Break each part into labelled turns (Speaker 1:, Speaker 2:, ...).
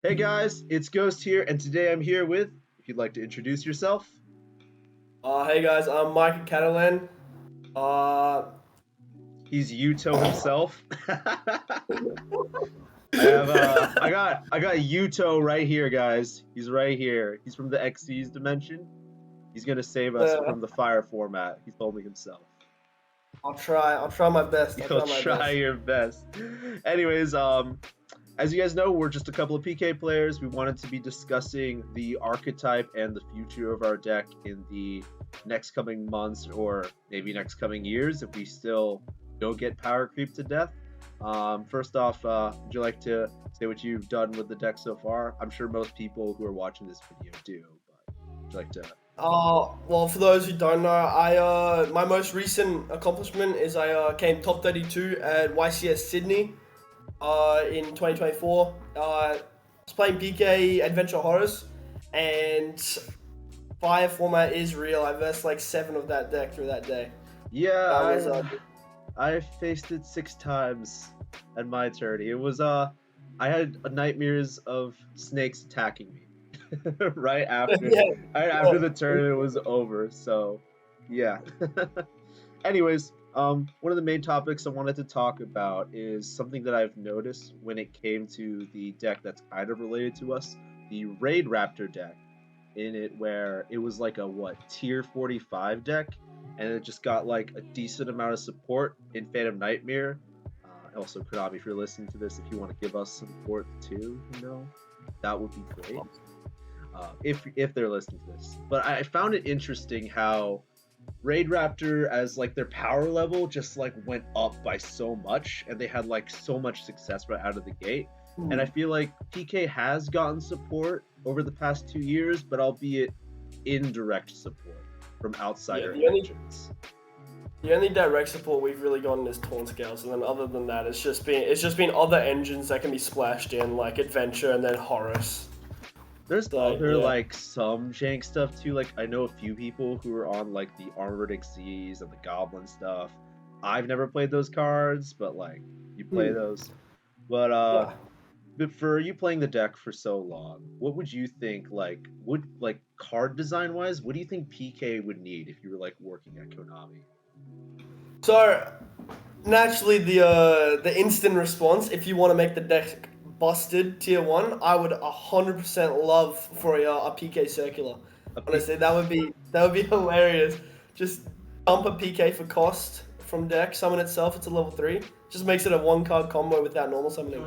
Speaker 1: Hey guys, it's Ghost here, and today I'm here with, if you'd like to introduce yourself.
Speaker 2: Hey guys, I'm Micah Catelan. Uh,
Speaker 1: He's Yuto himself. I got Yuto right here, guys. He's right here. He's from the XC's dimension. He's gonna save us
Speaker 2: uh,
Speaker 1: from the fire format. He told me himself.
Speaker 2: I'll try my best. I'll
Speaker 1: You'll
Speaker 2: try my
Speaker 1: try
Speaker 2: best.
Speaker 1: your best. Anyways, as you guys know, we're just a couple of PK players. We wanted to be discussing the archetype and the future of our deck in the next coming months or maybe next coming years if we still don't get power creep to death. First off, would you like to say what you've done with the deck so far? I'm sure most people who are watching this video do, but would you like to?
Speaker 2: Well, for those who don't know, I my most recent accomplishment is I came top 32 at YCS Sydney in 2024. I was playing PK Adventure Horrors, and fire format is real. I versed like 7 of that deck through that day.
Speaker 1: Yeah,
Speaker 2: That was
Speaker 1: I faced it 6 times at my turn. It was I had nightmares of snakes attacking me right after
Speaker 2: yeah,
Speaker 1: right after the tournament was over. So yeah. Anyways, one of the main topics I wanted to talk about is something that I've noticed when it came to the deck that's kind of related to us, the Raid Raptor deck in it, where it was like a tier 45 deck, and it just got like a decent amount of support in Phantom Nightmare. Also, Konami, if you're listening to this, if you want to give us support too, that would be great. If they're listening to this, but I found it interesting how Raid Raptor, as like their power level just like went up by so much, and they had like so much success right out of the gate. And I feel like PK has gotten support over the past 2 years, but albeit indirect support from outsider engines.
Speaker 2: The only direct support we've really gotten is Taunt Scales, and then other than that, it's just been other engines that can be splashed in, like Adventure and then Horus.
Speaker 1: There's
Speaker 2: So
Speaker 1: other
Speaker 2: yeah.
Speaker 1: like some jank stuff too. Like I know a few people who are on like the Armored Xyz and the Goblin stuff. I've never played those cards, but like you play those. But
Speaker 2: Yeah.
Speaker 1: but for you playing the deck for so long, what would you think would like card design wise, what do you think PK would need if you were like working at Konami?
Speaker 2: So naturally, the instant response, if you want to make the deck busted tier 1, I would 100% love for a PK circular.
Speaker 1: A P-
Speaker 2: Honestly, that would be hilarious. Just dump a PK for cost from deck, summon itself. It's a level 3. Just makes it a 1 card combo without normal summoning.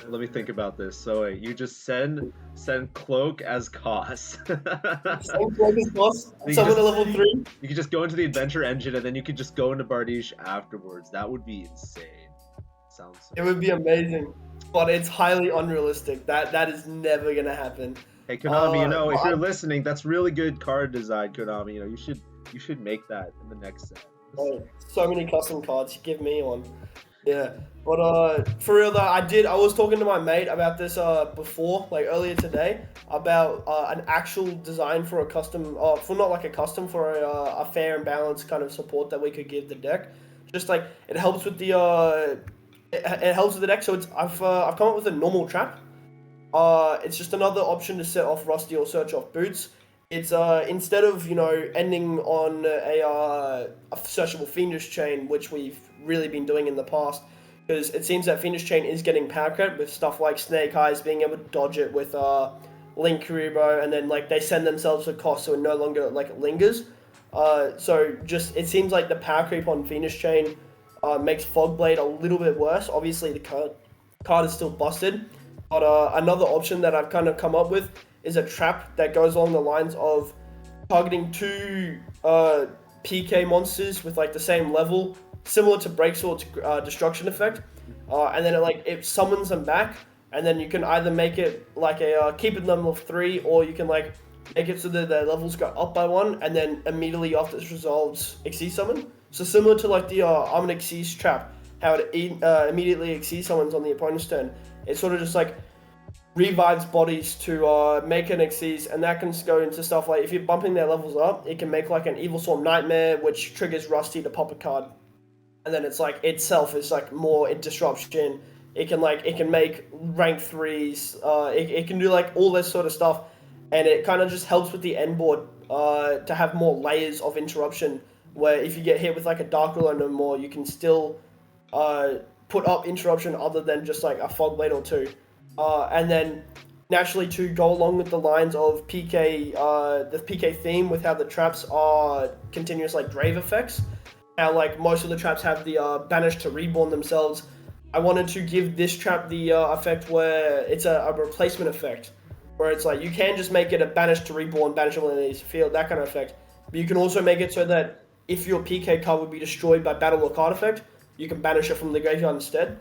Speaker 1: let me think about this. So wait, you just send cloak as cost.
Speaker 2: Same cloak as cost.
Speaker 1: You
Speaker 2: Summon
Speaker 1: just-
Speaker 2: a level 3.
Speaker 1: You could just go into the adventure engine and then you could just go into Bardiche afterwards. That would be insane. Sounds so.
Speaker 2: It would be amazing, but it's highly unrealistic. That is never gonna happen.
Speaker 1: Hey Konami, if
Speaker 2: But
Speaker 1: you're listening, that's really good card design, Konami. You should make that in the next set.
Speaker 2: so many custom cards. Give me one. Yeah, but for real though, I was talking to my mate about this before, like earlier today, about an actual design for a custom, for not like a custom, for a fair and balanced kind of support that we could give the deck. Just like it helps with the it helps with the deck. So I've come up with a normal trap. It's just another option to set off Rusty or search off Boots. It's instead of ending on a searchable Fiendish Chain, which we've really been doing in the past, because it seems that Fiendish Chain is getting power cut with stuff like Snake Eyes being able to dodge it with Link Kuribo, and then like they send themselves for cost, so it no longer like lingers. So just it seems like the power creep on Fiendish Chain makes Fogblade a little bit worse. Obviously, the card is still busted, but another option that I've kind of come up with is a trap that goes along the lines of targeting 2 PK monsters with like the same level, similar to Breaksword's destruction effect, and then it summons them back, and then you can either make it like a keep it level of 3, or you can like make it so that the levels go up by 1, and then immediately after this resolves Xyz summon. So similar to like the Armored Xyz trap, how it immediately Xyz summons on the opponent's turn. It's sort of just like revives bodies to make an Xyz, and that can go into stuff like if you're bumping their levels up, it can make like an Evil Storm Nightmare, which triggers Rusty to pop a card, and then it's like itself is like more disruption It can make rank 3s. It can do like all this sort of stuff, and it kind of just helps with the end board to have more layers of interruption. Where if you get hit with like a Dark Ruler no more, you can still put up interruption other than just like a fog blade or two, and then naturally to go along with the lines of PK, the PK theme with how the traps are continuous like grave effects. How like most of the traps have the banish to reborn themselves. I wanted to give this trap the effect where it's a replacement effect, where it's like you can just make it a banish to reborn, banish all enemies, field, that kind of effect. But you can also make it so that if your PK card would be destroyed by battle or card effect, you can banish it from the graveyard instead.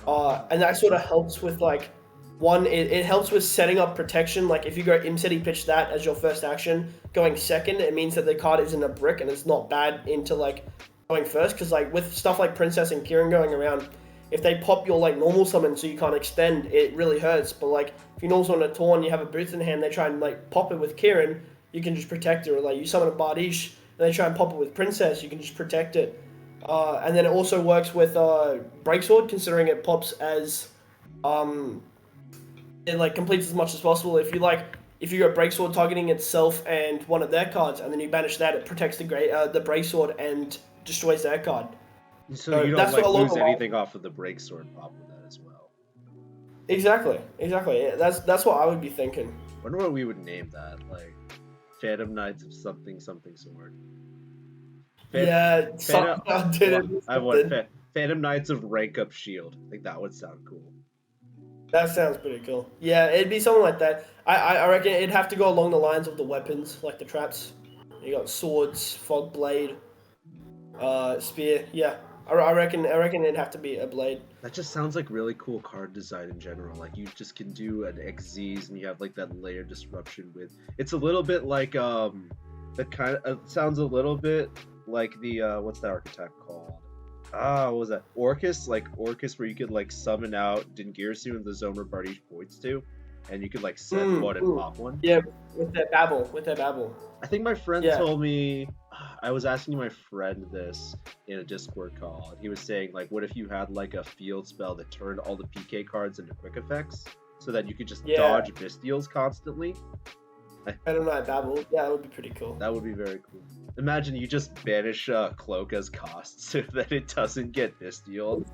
Speaker 2: And that sort of helps with like one, it helps with setting up protection. Like if you go Imseti pitch that as your first action, going second, it means that the card isn't a brick and it's not bad into like going first. Because like with stuff like Princess and Kieran going around, if they pop your like normal summon so you can't extend, it really hurts. But like if you normal summon a Torn, you have a Boots in hand, they try and like pop it with Kieran, you can just protect it. Or like you summon a Bardiche, and they try and pop it with Princess, you can just protect it. And then it also works with Breaksword, considering it pops as it like completes as much as possible. If you go Breaksword targeting itself and one of their cards, and then you banish that, it protects the Breaksword and destroys their card.
Speaker 1: So you don't like lose anything off of the Breaksword pop with that as well.
Speaker 2: Exactly. Yeah, that's what I would be thinking.
Speaker 1: I wonder what we would name that, like Phantom Knights of something sword. Phantom Knights of rank up shield. I think that would sound cool.
Speaker 2: That sounds pretty cool. Yeah, it'd be something like that. I reckon it'd have to go along the lines of the weapons, like the traps. You got swords, fog blade, spear. Yeah, I reckon it'd have to be a blade.
Speaker 1: That just sounds like really cool card design in general. Like you just can do an XZs and you have like that layer disruption with. It's a little bit like it sounds a little bit like the what's that archetype called? What was that? Orcus, where you could like summon out Dingirsu and the Zomer Bardiche points to, and you could like send one and pop one.
Speaker 2: Yeah, with that babble.
Speaker 1: I think my friend told me, I was asking my friend this in a Discord call, and he was saying like, what if you had like a field spell that turned all the PK cards into quick effects, so that you could just dodge Bystials constantly?
Speaker 2: I don't know, babble. Yeah, that would be pretty cool.
Speaker 1: That would be very cool. Imagine you just banish Cloak as cost so that it doesn't get Bystial.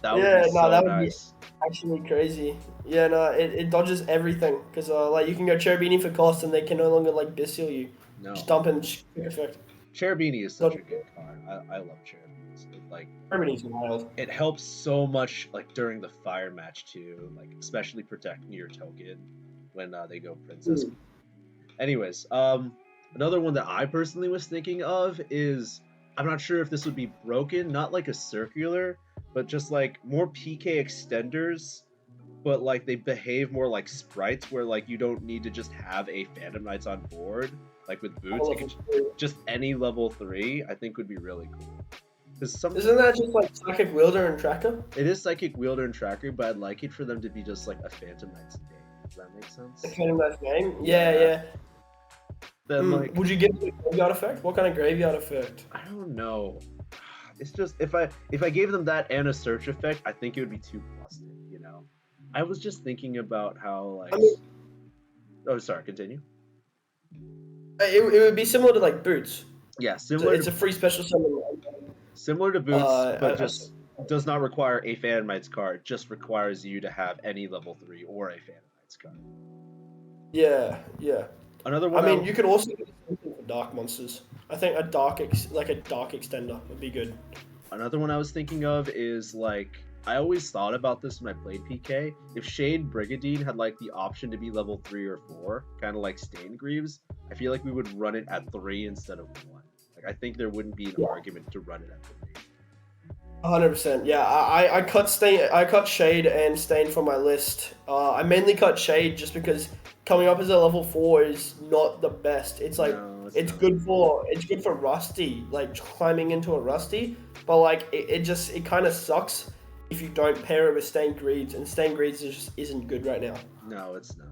Speaker 1: That would be so nice.
Speaker 2: Be actually crazy. Yeah, no, it dodges everything because like you can go Cherubini for cost and they can no longer like Bystial you.
Speaker 1: No.
Speaker 2: Just dump and quick effect.
Speaker 1: Cherubini is such a good card. I love Cherubini. Like
Speaker 2: Cherubini's wild.
Speaker 1: It helps so much like during the fire match too, like especially protecting your token when they go Princess. Anyways, another one that I personally was thinking of is, I'm not sure if this would be broken, not like a circular, but just like more PK extenders, but like they behave more like sprites where like you don't need to just have a Phantom Knights on board. Like with Boots, just any level 3, I think would be really cool.
Speaker 2: Isn't that just like Psychic Wielder and Tracker?
Speaker 1: It is Psychic Wielder and Tracker, but I'd like it for them to be just like a Phantom Knights name. Does that make sense?
Speaker 2: A Phantom Knights name? Yeah.
Speaker 1: Then like,
Speaker 2: would you give it a graveyard effect? What kind of graveyard effect?
Speaker 1: I don't know. It's just if I gave them that and a search effect, I think it would be too busted, you know. I was just thinking about how like. Oh, sorry. Continue.
Speaker 2: It would be similar to like Boots.
Speaker 1: Yeah, similar.
Speaker 2: It's a free special summon.
Speaker 1: Similar to Boots, but just does not require a Phantom Knights card. Just requires you to have any level 3 or a Phantom Knights card.
Speaker 2: Yeah.
Speaker 1: Another one.
Speaker 2: I mean, you could also do something for dark monsters. I think a dark extender would be good.
Speaker 1: Another one I was thinking of is like, I always thought about this when I played PK. If Shade Brigadine had like the option to be level 3 or 4, kind of like Stained Greaves, I feel like we would run it at 3 instead of 1. Like I think there wouldn't be an argument to run it at 3.
Speaker 2: 100%. Yeah, I cut Shade and Stain from my list. I mainly cut Shade just because coming up as a level 4 is not the best. It's like it's good for Rusty, like climbing into a Rusty, but like it kind of sucks if you don't pair it with Stained Greaves, and Stained Greaves just isn't good right now.
Speaker 1: No, it's not.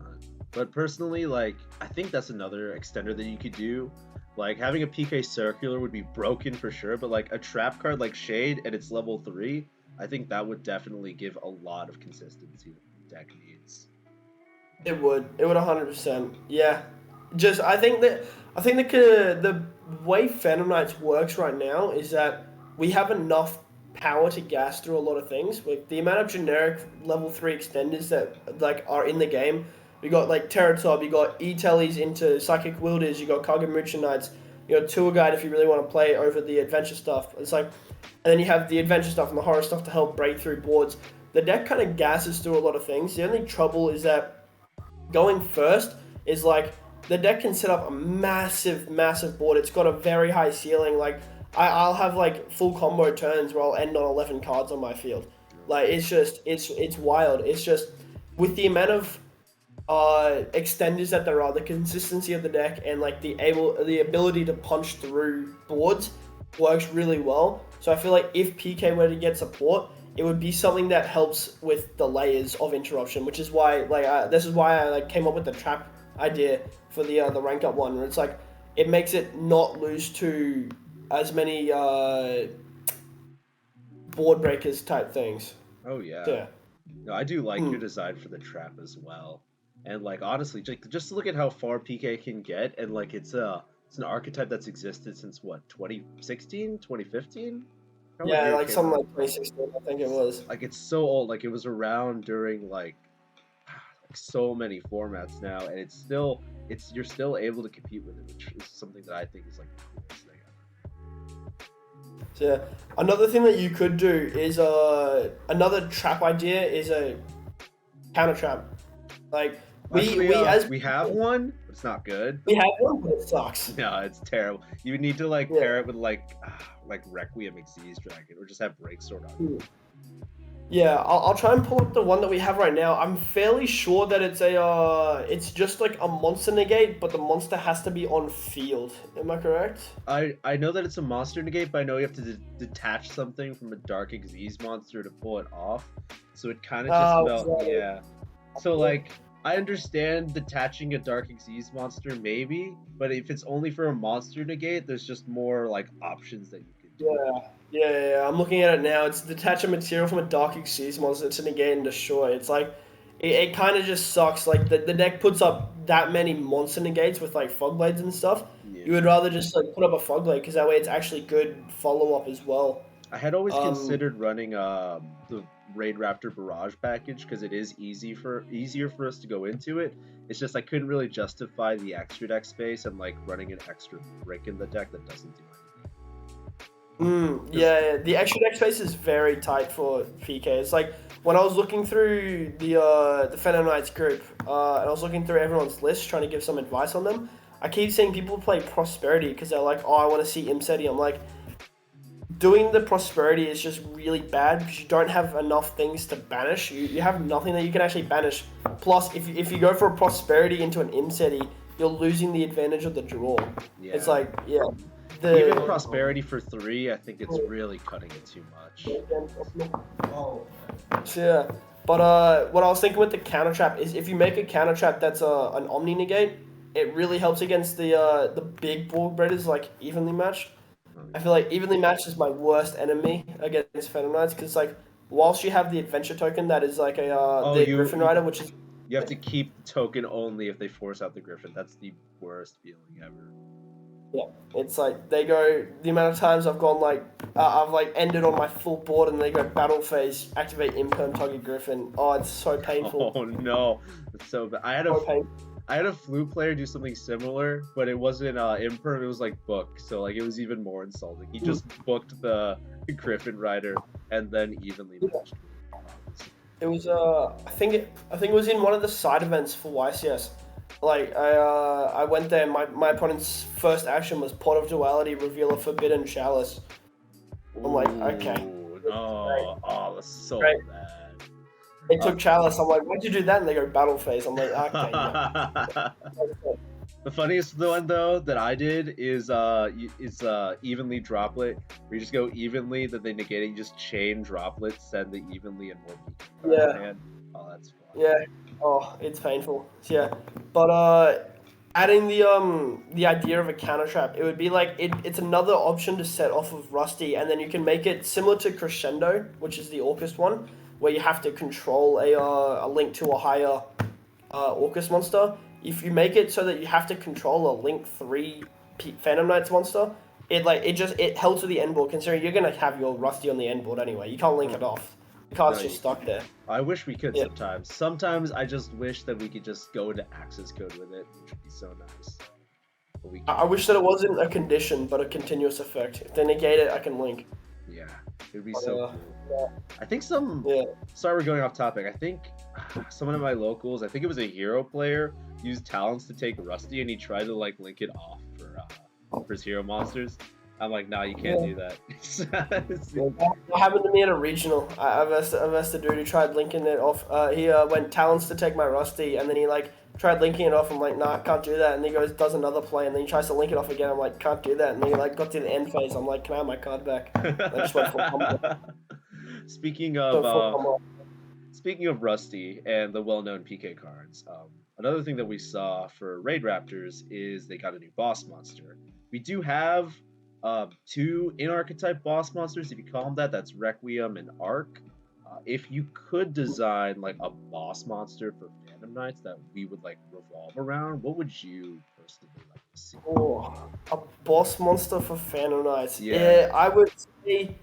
Speaker 1: But personally, like I think that's another extender that you could do. Like having a PK circular would be broken for sure, but like a trap card like Shade and it's level 3, I think that would definitely give a lot of consistency that the deck needs.
Speaker 2: It would. It would 100%. Yeah. Just I think the way Phantom Knights works right now is that we have enough power to gas through a lot of things. With the amount of generic level 3 extenders that like are in the game, you got like Terratob, you got E-Tellies into Psychic Wielders, you got Kagamucha Knights, you got Tour Guide if you really want to play over the adventure stuff. It's like, and then you have the adventure stuff and the horror stuff to help break through boards. The deck kind of gasses through a lot of things. The only trouble is that going first is like the deck can set up a massive, massive board. It's got a very high ceiling. Like I'll have like full combo turns where I'll end on 11 cards on my field. Like it's just it's wild. It's just with the amount of extenders that there are, the consistency of the deck, and like the ability to punch through boards works really well. So I feel like if PK were to get support, it would be something that helps with the layers of interruption, which is why this is why I like came up with the trap idea for the rank up one, where it's like it makes it not lose to as many board breakers type things.
Speaker 1: Oh yeah.
Speaker 2: Yeah.
Speaker 1: No, I do like your
Speaker 2: Hmm.
Speaker 1: design for the trap as well. And like honestly, just look at how far PK can get, and like it's an archetype that's existed since what, 2016, 2015? How what
Speaker 2: Yeah,
Speaker 1: year
Speaker 2: like
Speaker 1: came
Speaker 2: something
Speaker 1: out?
Speaker 2: like 2016, I think it was.
Speaker 1: Like it's so old. Like it was around during like so many formats now, and it's you're still able to compete with it, which is something that I think is like the coolest thing
Speaker 2: So yeah. Another thing that you could do is another trap idea is a counter trap. Like
Speaker 1: ever. Actually,
Speaker 2: as
Speaker 1: we have one, but it's not good.
Speaker 2: we have one, but it sucks.
Speaker 1: No, it's terrible. You would need to like
Speaker 2: Yeah.
Speaker 1: pair it with like Requiem Xyz Dragon, or just have Break Sword on it.
Speaker 2: Yeah, I'll try and pull up the one that we have right now. I'm fairly sure that it's just like a monster negate, but the monster has to be on field. Am I correct?
Speaker 1: I know that it's a monster negate, but I know you have to detach something from a Dark Xyz monster to pull it off. So it kind of just felt,
Speaker 2: Exactly.
Speaker 1: yeah. So like I understand detaching a Dark Xyz monster maybe, but if it's only for a monster negate, there's just more like options that you could do.
Speaker 2: Yeah. I'm looking at it now. It's detach a material from a Dark Exceeds monster to negate and destroy. It's like it kind of just sucks. Like the deck puts up that many monster negates with like fog blades and stuff.
Speaker 1: Yeah.
Speaker 2: You would rather just like put up a fog blade because that way it's actually good follow up as well.
Speaker 1: I had always
Speaker 2: Um,
Speaker 1: considered running the Raid Raptor Barrage package because it is easier for us to go into it. It's just I couldn't really justify the extra deck space and like running an extra brick in the deck that doesn't do anything. 'Cause-
Speaker 2: yeah. The extra deck space is very tight for PK. It's like when I was looking through the Phantom Knights group, and I was looking through everyone's list trying to give some advice on them. I keep seeing people play Prosperity because they're like, oh, I want to see Imseti. I'm like, doing the Prosperity is just really bad because you don't have enough things to banish. You have nothing that you can actually banish. Plus, if you go for a Prosperity into an Imseti, you're losing the advantage of the draw.
Speaker 1: yeah.
Speaker 2: It's like, yeah.
Speaker 1: Even Prosperity for 3, I think it's really cutting it too much.
Speaker 2: Yeah, but what I was thinking with the counter trap is if you make a counter trap that's an Omni negate, it really helps against the big board breeders like evenly matched. I feel like evenly matched is my worst enemy against Phantom Knights because like whilst you have the adventure token that is like the Griffin Rider, which is
Speaker 1: You have to keep the token only if they force out the Griffin. That's the worst feeling ever.
Speaker 2: yeah, it's like they go the amount of times I've gone like I've like ended on my full board and they go battle phase, activate Imperm, target Griffin. Oh, it's so painful.
Speaker 1: Oh no, it's so bad.
Speaker 2: So painful.
Speaker 1: I had a Flu player do something similar, but it wasn't Imperm, it was like Book, so like it was even more insulting. He just booked the Griffin Rider and then evenly matched.
Speaker 2: It was I think it was in one of the side events for YCS. Like I went there. My opponent's first action was Pot of Duality, reveal a Forbidden Chalice. I'm like, okay.
Speaker 1: Ooh, no, oh, that's so
Speaker 2: Great.
Speaker 1: bad.
Speaker 2: They took Chalice. I'm like, why'd you do that? And they go battle phase. I'm like, okay. Yeah.
Speaker 1: The funniest one though that I did is evenly droplet. Where you just go evenly, then they negate it. You just chain droplets, send the evenly and more beacon.
Speaker 2: Yeah.
Speaker 1: Oh, that's fun.
Speaker 2: Yeah. Oh, it's painful. Yeah. But adding the idea of a counter trap, it would be like it's another option to set off of Rusty, and then you can make it similar to Crescendo, which is the Orcust one, where you have to control a link to a higher Orcust monster. If you make it so that you have to control a Link 3 Phantom Knights monster, it held to the end board, considering you're gonna have your Rusty on the end board anyway. You can't link it off. The card's just stuck there.
Speaker 1: I wish we could sometimes. Sometimes I just wish that we could just go into access code with it, which would be so nice. But we
Speaker 2: I wish that it wasn't a condition, but a continuous effect. If they negate it, I can link.
Speaker 1: Yeah, it'd be so cool. I think sorry, we're going off topic. I think someone of my locals, I think it was a hero player, used talents to take Rusty, and he tried to like link it off for his hero monsters. I'm like, nah, you can't do that.
Speaker 2: What happened to me at a regional? I've asked a dude who tried linking it off. He went talents to take my Rusty, and then he like tried linking it off. I'm like, nah, I can't do that. And he does another play, and then he tries to link it off again. I'm like, can't do that. And then he like got to the end phase. I'm like, can I have my card back? I just went full combo.
Speaker 1: Speaking of Rusty and the well-known PK cards, another thing that we saw for Raid Raptors is they got a new boss monster. We do have 2 in-archetype boss monsters, if you call them that. That's Requiem and Arc. If you could design like a boss monster for Phantom Knights that we would like revolve around, what would you personally like to see?
Speaker 2: Oh, a boss monster for Phantom Knights. Yeah, I would say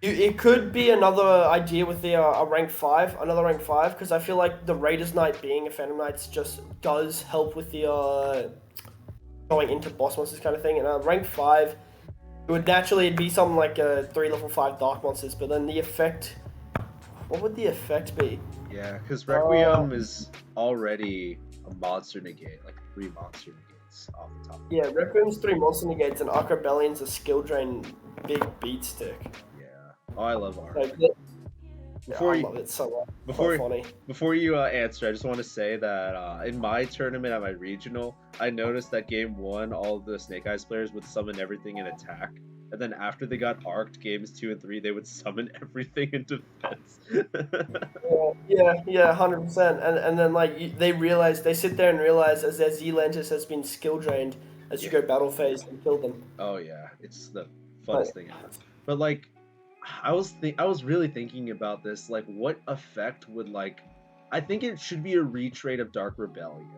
Speaker 2: it could be another idea with the another rank 5, because I feel like the Raiders Knight being a Phantom Knights just does help with the going into boss monsters kind of thing. And rank 5, it would naturally be something like 3 level 5 dark monsters, but then the effect, what would the effect be?
Speaker 1: Yeah, because Requiem is already a monster negate, like 3 monster negates off the top.
Speaker 2: Yeah, Requiem's 3 monster negates, and Arc Rebellion's a skill drain big beat stick.
Speaker 1: Yeah. Oh, I love Arc.
Speaker 2: I love it so much. Funny.
Speaker 1: Before you answer, I just want to say that in my tournament at my regional, I noticed that game 1, all of the Snake Eyes players would summon everything in attack, and then after they got arced, games 2 and 3, they would summon everything in defense.
Speaker 2: yeah, 100%. And then like they sit there and realize as their Zealantis has been skill drained as you go battle phase and kill them.
Speaker 1: Oh yeah, it's the funnest thing ever. But like, I was really thinking about this, like what effect would like, I think it should be a retrade of Dark Rebellion,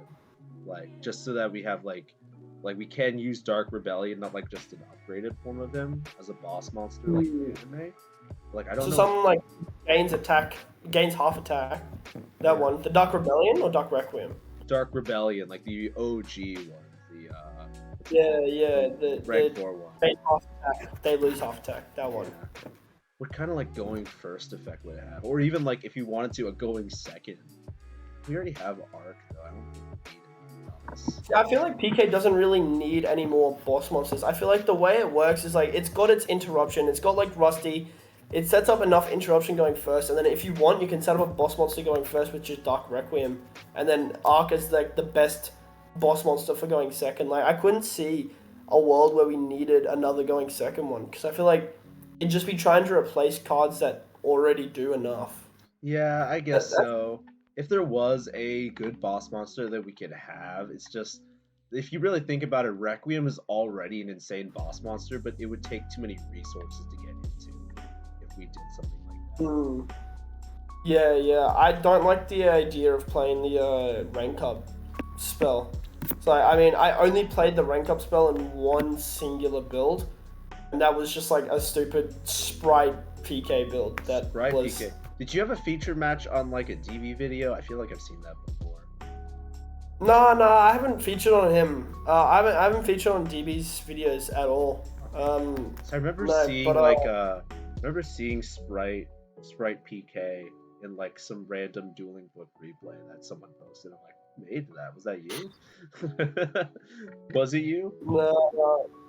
Speaker 1: like just so that we have like we can use Dark Rebellion, not like just an upgraded form of him as a boss monster like anime. Like I don't know. So
Speaker 2: something like gains half attack. That one, the Dark Rebellion or Dark Requiem?
Speaker 1: Dark Rebellion, like the OG one,
Speaker 2: the
Speaker 1: rank 4 one.
Speaker 2: They lose half attack. That one.
Speaker 1: Yeah. What kind of like going first effect would it have? Or even like if you wanted to, a going second. We already have Arc though. I don't think we need anything else.
Speaker 2: Yeah, I feel like PK doesn't really need any more boss monsters. I feel like the way it works is like it's got its interruption. It's got like Rusty. It sets up enough interruption going first, and then if you want, you can set up a boss monster going first, which is Dark Requiem, and then Arc is like the best boss monster for going second. Like I couldn't see a world where we needed another going second one, because I feel like it'd just be trying to replace cards that already do enough.
Speaker 1: Yeah, I guess so. If there was a good boss monster that we could have, it's just, if you really think about it, Requiem is already an insane boss monster, but it would take too many resources to get into if we did something like that.
Speaker 2: Yeah. I don't like the idea of playing the rank up spell. So, I mean, I only played the rank up spell in one singular build, and that was just like a stupid Sprite PK build.
Speaker 1: PK. Did you have a feature match on like a DV video? I feel like I've seen that before.
Speaker 2: No, I haven't featured on him. I haven't featured on DB's videos at all.
Speaker 1: So I remember seeing Sprite PK in like some random dueling book replay that someone posted. I'm like, made that? Was that you? Was it you?
Speaker 2: No.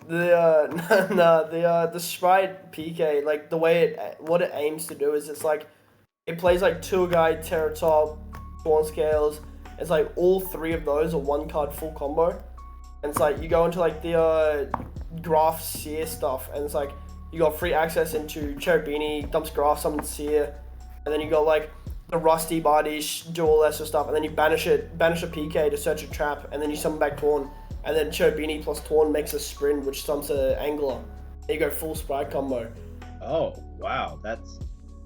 Speaker 2: The Sprite PK, like the way what it aims to do is it's like it plays like Tour Guide, Terror Top, Spawn Scales. It's like all 3 of those are 1 card full combo, and it's like you go into like the Graph Seer stuff, and it's like you got free access into Cherubini, dumps Graph, summons Seer, and then you got like the rusty bodies, do all that sort of stuff, and then you banish a PK to search a trap, and then you summon back Torn, and then Chobini plus Torn makes a sprint, which summons an Angler. And you go full Sprite combo.
Speaker 1: Oh wow, that's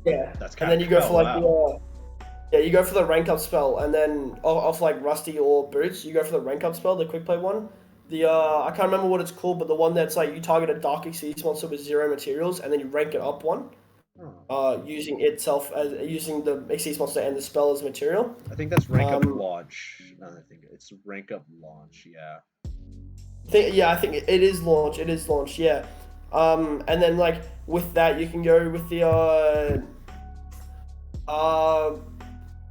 Speaker 2: And
Speaker 1: kind
Speaker 2: then
Speaker 1: of
Speaker 2: you go for like
Speaker 1: wow.
Speaker 2: you go for the rank up spell, and then off like Rusty or Boots, you go for the rank up spell, the quick play one. The I can't remember what it's called, but the one that's like you target a Dark Exceeds monster with 0 materials, and then you rank it up one. Using itself as using the Exceeds monster and the spell as material.
Speaker 1: I think that's rank up launch. No, I think it's rank up launch. Yeah.
Speaker 2: I think it is launch. It is launch. Yeah. And then like with that, you can go with the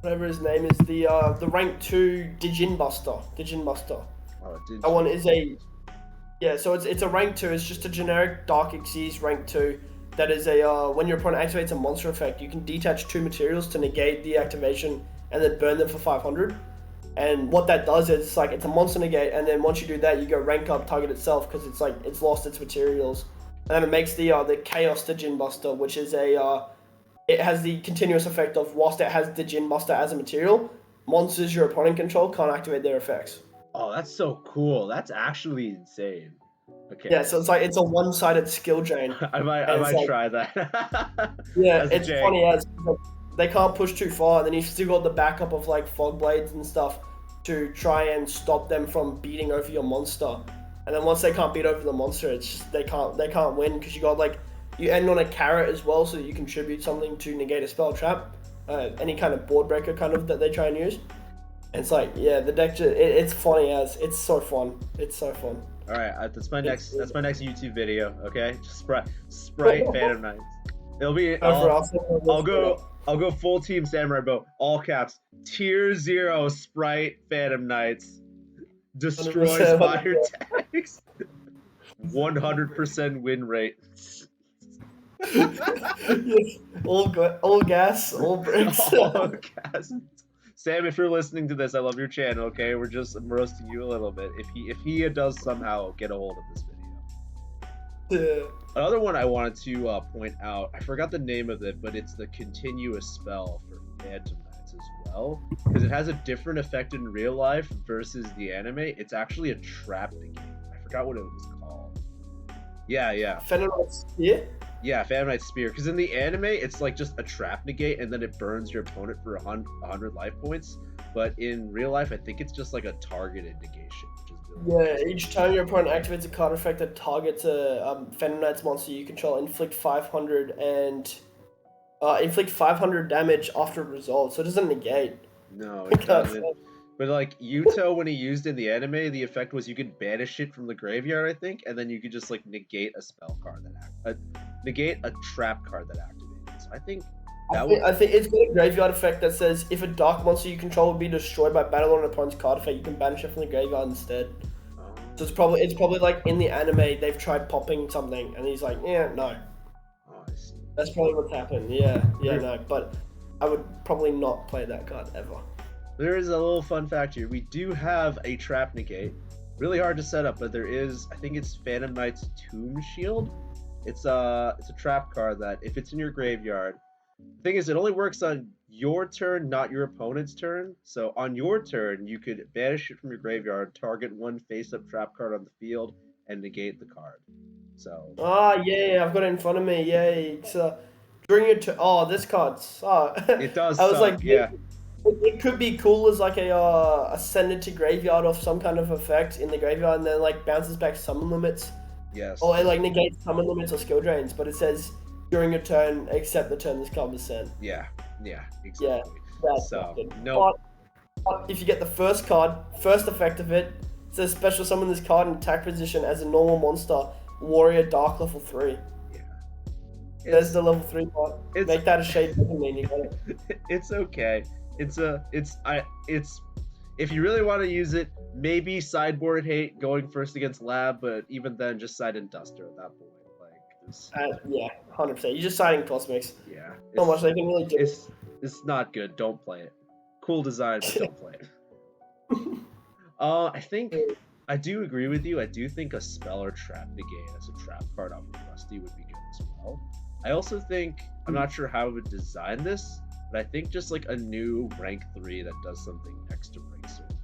Speaker 2: whatever his name is, the rank 2 Digin Buster.
Speaker 1: Oh, did
Speaker 2: That one is so it's a rank 2. It's just a generic Dark Exceeds rank 2. That is when your opponent activates a monster effect, you can detach 2 materials to negate the activation and then burn them for 500. And what that does is it's a monster negate, and then once you do that, you go rank up target itself because it's lost its materials, and then it makes the Chaos Digin Buster, which is it has the continuous effect of whilst it has Digin Buster as a material, monsters your opponent control can't activate their effects.
Speaker 1: Oh, that's so cool. That's actually insane. Okay.
Speaker 2: Yeah, so it's a one-sided skill drain.
Speaker 1: I might try that.
Speaker 2: Yeah, it's funny as they can't push too far, and then you've still got the backup of like Fog Blades and stuff to try and stop them from beating over your monster. And then once they can't beat over the monster, it's just, they can't win because you end on a carrot as well, so that you contribute something to negate a spell trap, any kind of board breaker kind of that they try and use. And it's the deck it's funny as it's so fun. It's so fun.
Speaker 1: All right, that's my next YouTube video. Okay, just Sprite Phantom Knights. It'll be I'll go full team Samurai Bow, all caps, tier 0 Sprite Phantom Knights, destroys fire tags, 100% win rate.
Speaker 2: all gas, all bricks.
Speaker 1: All gas. Sam, if you're listening to this, I love your channel. Okay, I'm roasting you a little bit. If he does somehow get a hold of this video.
Speaker 2: Yeah.
Speaker 1: Another one I wanted to point out, I forgot the name of it, but it's the continuous spell for Phantom Knights as well, because it has a different effect in real life versus the anime. It's actually a trap negate. I forgot what it was called. Yeah.
Speaker 2: Phantom Knights Spear?
Speaker 1: Yeah, Phantom Knight Spear. Because in the anime, it's like just a trap negate, and then it burns your opponent for 100 life points. But in real life, I think it's just like a targeted negation. Which is really
Speaker 2: each time your opponent activates a card effect that targets a Phantom Knight's monster you control, inflict 500 damage after resolve. So it doesn't negate.
Speaker 1: No, it doesn't. But like Yuto, when he used in the anime, the effect was you could banish it from the graveyard, I think, and then you could just like negate a spell card negate a trap card that activated. So I think I think it's got a graveyard effect that says if a dark monster you control would be destroyed by battle on an opponent's card effect, you can banish it from the graveyard instead. So it's probably like in the anime they've tried popping something and he's like, yeah, no. Oh, I see.
Speaker 2: That's probably what's happened. Yeah, no. But I would probably not play that card ever.
Speaker 1: There is a little fun fact here. We do have a trap negate. Really hard to set up, but there is, I think it's Phantom Knight's Tomb Shield. It's a trap card that if it's in your graveyard, the thing is it only works on your turn, not your opponent's turn. So on your turn, you could banish it from your graveyard, target one face-up trap card on the field, and negate the card. So.
Speaker 2: Yeah, I've got it in front of me. Yeah, it's during your turn. Oh, this card.
Speaker 1: It does. I was suck, like, yeah.
Speaker 2: It could be cool as like a send it to graveyard off some kind of effect in the graveyard, and then like bounces back summon limits.
Speaker 1: Yes.
Speaker 2: Or it like negates summon limits or skill drains, but it says during your turn, except the turn this card was sent.
Speaker 1: Yeah, exactly.
Speaker 2: Yeah, that's
Speaker 1: so no.
Speaker 2: But if you get the first effect of it, it says special summon this card in attack position as a normal monster, warrior dark level 3.
Speaker 1: Yeah.
Speaker 2: There's the level 3 part. Make that a shade doesn't mean you got it.
Speaker 1: It's okay. It's if you really want to use it, maybe sideboard hate going first against lab, but even then, just side and duster at that point. Like,
Speaker 2: yeah, 100%. You're just siding cosmics.
Speaker 1: Yeah,
Speaker 2: not much they can really do.
Speaker 1: It's not good. Don't play it. Cool design, but don't play it. I think I do agree with you. I do think a spell or trap negate as a trap card off of Rusty would be good as well. I also think I'm not sure how I would design this. but I think just like a new rank 3 that does something next to Breaksword.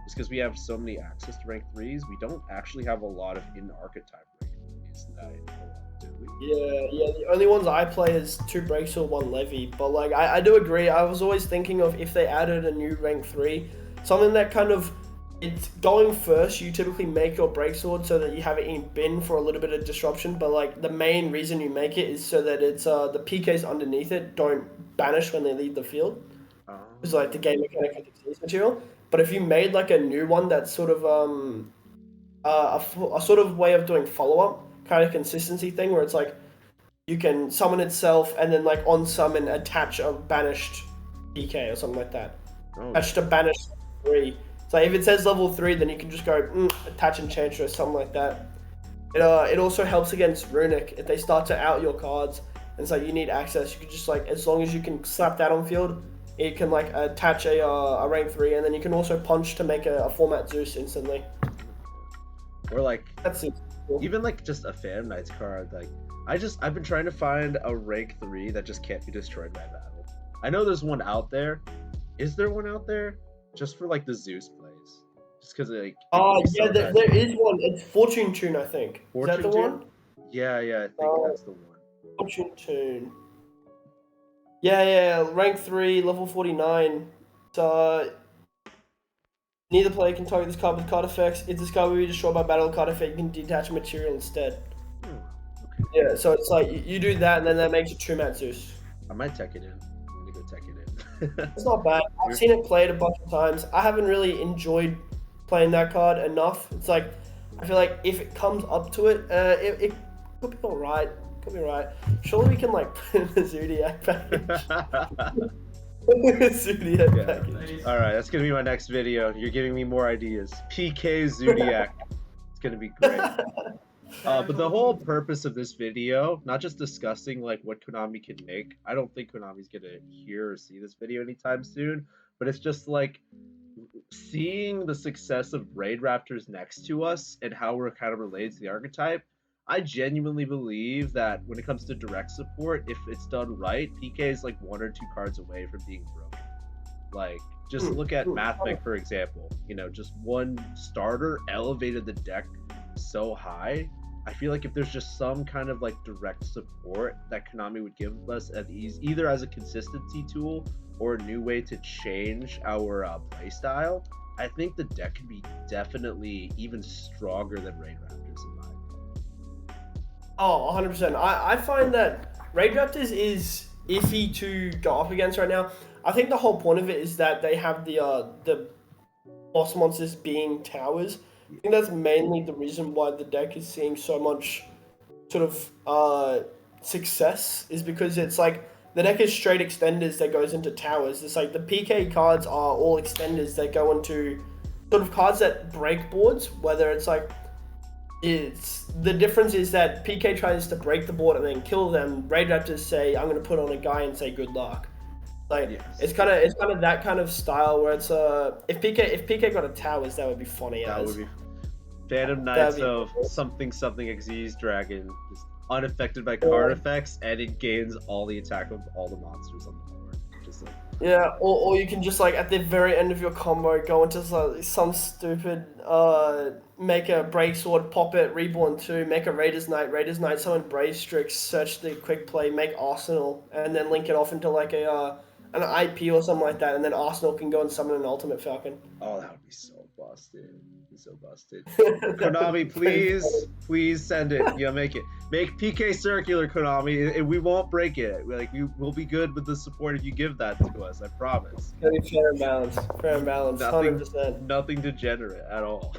Speaker 1: Just because we have so many access to rank 3s, we don't actually have a lot of in-archetype rank 3s that I know of, do we?
Speaker 2: Yeah. The only ones I play is 2 breaks or 1 levy. But like I do agree. I was always thinking of if they added a new rank 3, something that kind of it's going first. You typically make your break sword so that you have it in bin for a little bit of disruption. But like the main reason you make it is so that it's the PKs underneath it don't banish when they leave the field. It's like the game mechanic of the disease material. But if you made like a new one that's sort of a sort of way of doing follow up kind of consistency thing where it's like you can summon itself and then like on summon attach a banished PK or something like that.
Speaker 1: Oh,
Speaker 2: Attach to banished 3. So if it says level 3, then you can just go attach Enchantress, something like that. It also helps against Runic if they start to out your cards. And so you need access. You can just like as long as you can slap that on field, it can like attach a rank 3, and then you can also punch to make a format Zeus instantly.
Speaker 1: or like
Speaker 2: That's it. Cool.
Speaker 1: even like just a Phantom Knights card. Like I've been trying to find a rank 3 that just can't be destroyed by battle. I know there's one out there. Is there one out there? Just for like the Zeus plays. Just because like it can be
Speaker 2: Yeah,
Speaker 1: so nice.
Speaker 2: there is one. It's Fortune Tune, I think. Is that
Speaker 1: Fortune
Speaker 2: the
Speaker 1: Tune?
Speaker 2: one?
Speaker 1: Yeah, I think that's the one.
Speaker 2: Fortune Tune. Yeah, rank 3, level 49. So, neither player can target this card with card effects. If this card will be destroyed by battle card effect, you can detach a material instead.
Speaker 1: Hmm, okay.
Speaker 2: Yeah, so it's like you do that, and then that makes it 2 Matsus.
Speaker 1: I might tech it in. I'm gonna go tech it in.
Speaker 2: It's not bad. I've seen it played a bunch of times. I haven't really enjoyed playing that card enough. It's like, I feel like if it comes up to it, it could be alright. Could be right. Surely we can like put in the Zodiac package. Zodiac package.
Speaker 1: All right, that's gonna be my next video. You're giving me more ideas. PK Zodiac. It's gonna be great. But the whole purpose of this video, not just discussing like what Konami can make. I don't think Konami's gonna hear or see this video anytime soon. But it's just like seeing the success of Raid Raptors next to us and how we're kind of related to the archetype. I genuinely believe that when it comes to direct support, if it's done right, PK is like 1 or 2 cards away from being broken. Like, just look at Mathmech, for example. You know, just one starter elevated the deck so high. I feel like if there's just some kind of like direct support that Konami would give us at ease, either as a consistency tool or a new way to change our playstyle, I think the deck could be definitely even stronger than Raid Raptors in my opinion.
Speaker 2: Oh, 100%. I find that Raid Raptors is iffy to go up against right now. I think the whole point of it is that they have the boss monsters being towers. I think that's mainly the reason why the deck is seeing so much sort of success, is because it's like the deck is straight extenders that goes into towers. It's like the PK cards are all extenders that go into sort of cards that break boards, whether it's like it's the difference is that PK tries to break the board and then kill them. Raid Raptors say, "I'm going to put on a guy and say good luck." Like
Speaker 1: Yes.
Speaker 2: it's kind of that kind of style where it's if PK got a towers, that would be funny.
Speaker 1: That
Speaker 2: as.
Speaker 1: would be Phantom Knights of something Xyz Dragon, just unaffected by card effects, and it gains all the attack of all the monsters on the board. Just like
Speaker 2: Yeah, or you can just like at the very end of your combo go into some stupid make a break sword, pop it, reborn 2, make a Raiders Knight, summon Brave Strix, search the quick play, make Arsenal, and then link it off into like an IP or something like that, and then Arsenal can go and summon an Ultimate Falcon.
Speaker 1: oh, that would be so busted. So busted. Konami, please send it. Yeah, make it. Make PK circular, Konami. We won't break it. Like we'll be good with the support if you give that to us. I promise.
Speaker 2: It's gonna be fair and balanced. Fair and balanced. 100%.
Speaker 1: Nothing degenerate at all.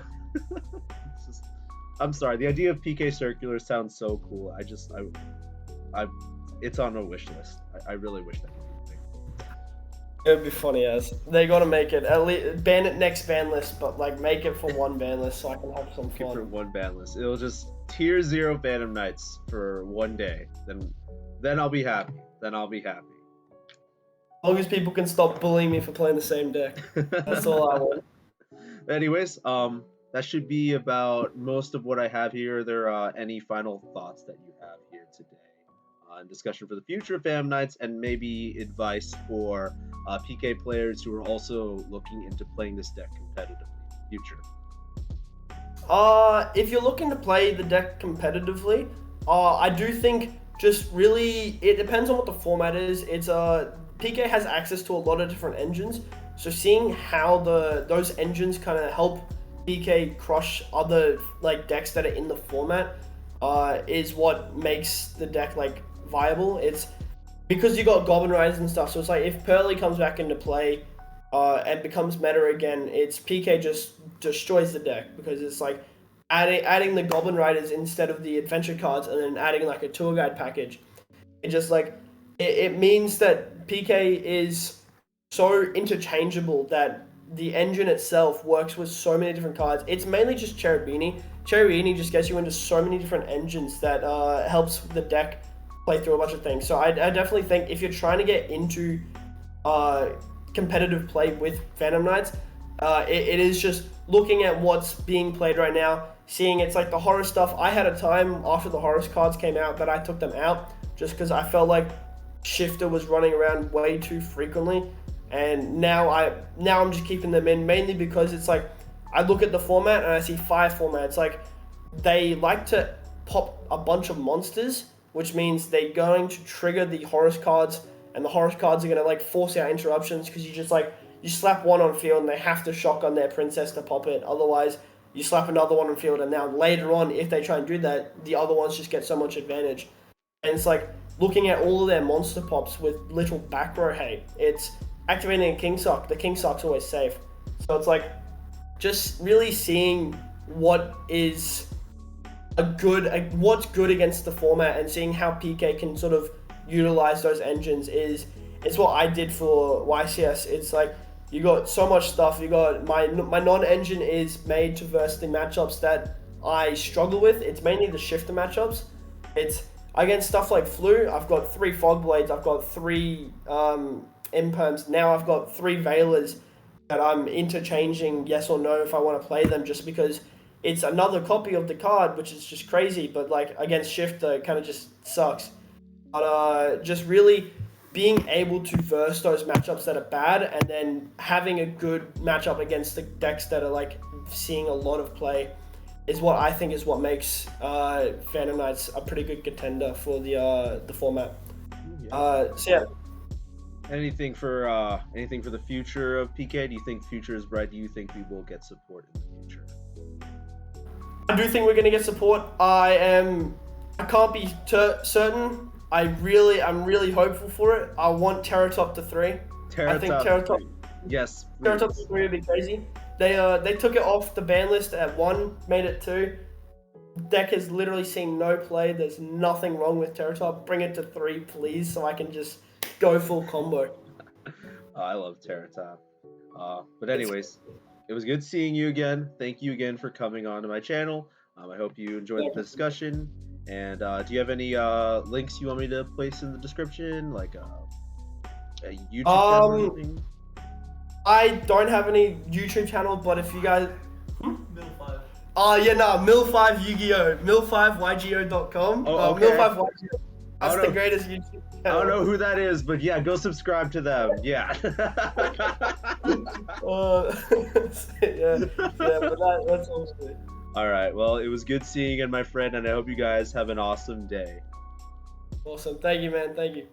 Speaker 1: I'm sorry. The idea of PK circular sounds so cool. It's on my wish list. I really wish that.
Speaker 2: It would be funny as they gotta make it at least ban it next ban list, but like make it for one ban list so I can have some fun.
Speaker 1: For one ban list, it'll just tier 0 Phantom Knights for one day. Then I'll be happy.
Speaker 2: As long as people can stop bullying me for playing the same deck, that's all I want.
Speaker 1: Anyways, that should be about most of what I have here. Are there any final thoughts that you have here today? and discussion for the future of Fam Nights, and maybe advice for PK players who are also looking into playing this deck competitively in the future.
Speaker 2: If you're looking to play the deck competitively, I do think just really it depends on what the format is. It's PK has access to a lot of different engines, so seeing how those engines kind of help PK crush other like decks that are in the format is what makes the deck like viable. It's because you got Goblin Riders and stuff, so it's like if Pearly comes back into play and becomes meta again, it's PK just destroys the deck because it's like adding the Goblin Riders instead of the adventure cards and then adding like a tour guide package. It just like it means that PK is so interchangeable that the engine itself works with so many different cards. It's mainly just Cherubini. Cherubini just gets you into so many different engines that helps the deck play through a bunch of things. So I definitely think if you're trying to get into competitive play with Phantom Knights, it is just looking at what's being played right now, seeing it's like the horror stuff. I had a time after the horror cards came out that I took them out just because I felt like Shifter was running around way too frequently, and now I'm just keeping them in mainly because it's like I look at the format and I see fire formats like they like to pop a bunch of monsters, which means they're going to trigger the Horus cards, and the Horus cards are going to like force out interruptions because you slap one on field and they have to shotgun their princess to pop it. Otherwise, you slap another one on field, and now later on, if they try and do that, the other ones just get so much advantage. And it's like looking at all of their monster pops with little back row hate. It's activating a King Sock. The King Sock's always safe. So it's like just really seeing what is what's good against the format and seeing how PK can sort of utilize those engines is what I did for YCS. It's like you got so much stuff. You got my non-engine is made to verse the matchups that I struggle with. It's mainly the shifter matchups. It's against stuff like Flu. I've got 3 Fog Blades. I've got 3 Imperms. Now I've got 3 Veilers that I'm interchanging yes or no if I want to play them, just because it's another copy of the card, which is just crazy. But like against Shifter, it kind of just sucks. But just really being able to verse those matchups that are bad, and then having a good matchup against the decks that are like seeing a lot of play, is what I think is what makes Phantom Knights a pretty good contender for the format. So yeah.
Speaker 1: Anything for the future of PK? Do you think the future is bright? Do you think we will get support in the future?
Speaker 2: I do think we're going to get support. I can't be certain. I'm really hopeful for it. I want Terratop to 3. I think Terratop.
Speaker 1: Yes.
Speaker 2: Terratop to 3 would be crazy. They took it off the ban list at 1, made it 2. Deck has literally seen no play. There's nothing wrong with Terratop. Bring it to 3, please, so I can just go full combo.
Speaker 1: I love Terratop. But anyways, it was good seeing you again. Thank you again for coming on to my channel. I hope you enjoyed the discussion. And do you have any links you want me to place in the description, like a YouTube channel or anything?
Speaker 2: I don't have any YouTube channel, but if you guys... Mil5. Mil5 Yu-Gi-Oh! Mil5YGO.com.
Speaker 1: Okay.
Speaker 2: Mil5YGO. That's the greatest YouTube channel.
Speaker 1: I don't know who that is, but yeah, go subscribe to them. Yeah.
Speaker 2: But that's all good.
Speaker 1: All right. Well, it was good seeing you again, my friend, and I hope you guys have an awesome day.
Speaker 2: Awesome. Thank you, man. Thank you.